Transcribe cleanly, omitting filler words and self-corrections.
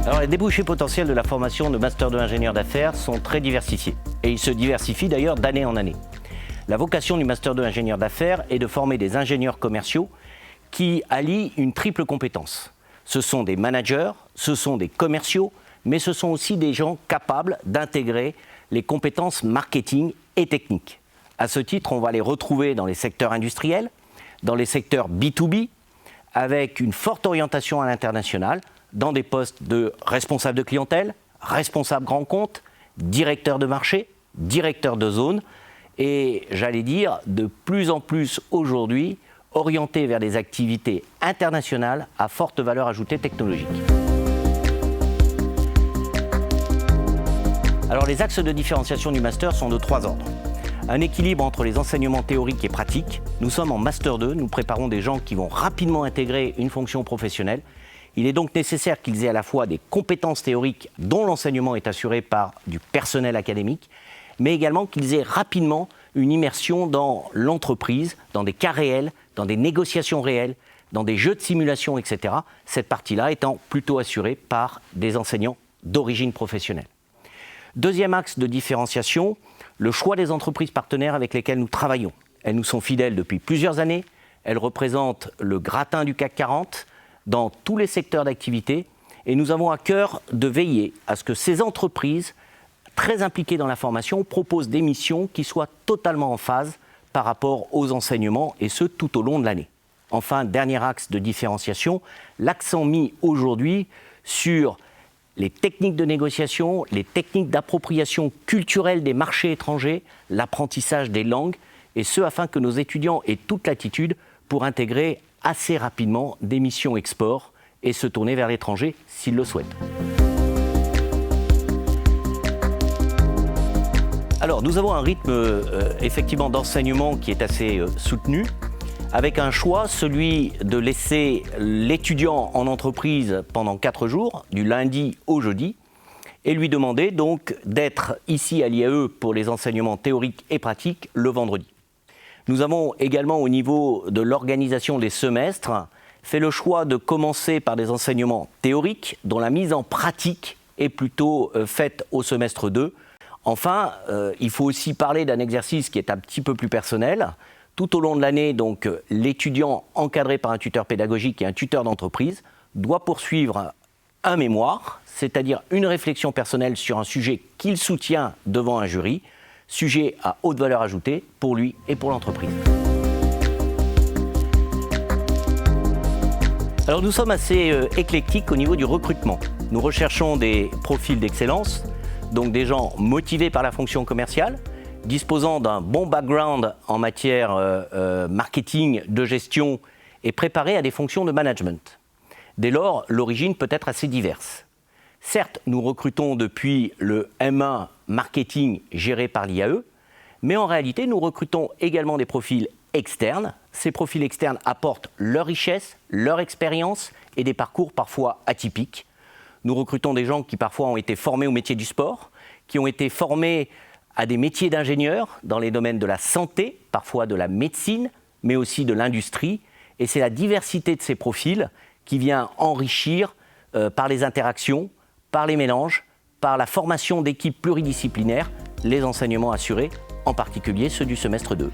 Alors, les débouchés potentiels de la formation de Master 2 ingénieur d'affaires sont très diversifiés. Et ils se diversifient d'ailleurs d'année en année. La vocation du Master 2 ingénieur d'affaires est de former des ingénieurs commerciaux qui allient une triple compétence. Ce sont des managers, ce sont des commerciaux, mais ce sont aussi des gens capables d'intégrer les compétences marketing et techniques. À ce titre, on va les retrouver dans les secteurs industriels, dans les secteurs B2B, avec une forte orientation à l'international, dans des postes de responsable de clientèle, responsable grand compte, directeur de marché, directeur de zone, et j'allais dire de plus en plus aujourd'hui orienté vers des activités internationales à forte valeur ajoutée technologique. Alors les axes de différenciation du master sont de 3 ordres. Un équilibre entre les enseignements théoriques et pratiques. Nous sommes en Master 2, nous préparons des gens qui vont rapidement intégrer une fonction professionnelle. Il est donc nécessaire qu'ils aient à la fois des compétences théoriques dont l'enseignement est assuré par du personnel académique, mais également qu'ils aient rapidement une immersion dans l'entreprise, dans des cas réels, dans des négociations réelles, dans des jeux de simulation, etc. Cette partie-là étant plutôt assurée par des enseignants d'origine professionnelle. Deuxième axe de différenciation, le choix des entreprises partenaires avec lesquelles nous travaillons. Elles nous sont fidèles depuis plusieurs années, elles représentent le gratin du CAC 40 dans tous les secteurs d'activité et nous avons à cœur de veiller à ce que ces entreprises très impliquées dans la formation proposent des missions qui soient totalement en phase par rapport aux enseignements et ce tout au long de l'année. Enfin, dernier axe de différenciation, l'accent mis aujourd'hui sur les techniques de négociation, les techniques d'appropriation culturelle des marchés étrangers, l'apprentissage des langues, et ce afin que nos étudiants aient toute l'attitude pour intégrer assez rapidement des missions export et se tourner vers l'étranger s'ils le souhaitent. Alors, nous avons un rythme effectivement d'enseignement qui est assez soutenu, avec un choix, celui de laisser l'étudiant en entreprise pendant 4 jours, du lundi au jeudi, et lui demander donc d'être ici à l'IAE pour les enseignements théoriques et pratiques le vendredi. Nous avons également au niveau de l'organisation des semestres fait le choix de commencer par des enseignements théoriques dont la mise en pratique est plutôt faite au semestre 2. Enfin, il faut aussi parler d'un exercice qui est un petit peu plus personnel. Tout au long de l'année, donc, l'étudiant encadré par un tuteur pédagogique et un tuteur d'entreprise doit poursuivre un mémoire, c'est-à-dire une réflexion personnelle sur un sujet qu'il soutient devant un jury, sujet à haute valeur ajoutée pour lui et pour l'entreprise. Alors nous sommes assez éclectiques au niveau du recrutement. Nous recherchons des profils d'excellence, donc des gens motivés par la fonction commerciale, disposant d'un bon background en matière marketing, de gestion et préparés à des fonctions de management. Dès lors, l'origine peut être assez diverse. Certes, nous recrutons depuis le M1 marketing géré par l'IAE, mais en réalité, nous recrutons également des profils externes. Ces profils externes apportent leur richesse, leur expérience et des parcours parfois atypiques. Nous recrutons des gens qui parfois ont été formés au métier du sport, qui ont été formés à des métiers d'ingénieurs dans les domaines de la santé, parfois de la médecine, mais aussi de l'industrie. Et c'est la diversité de ces profils qui vient enrichir par les interactions, par les mélanges, par la formation d'équipes pluridisciplinaires, les enseignements assurés, en particulier ceux du semestre 2.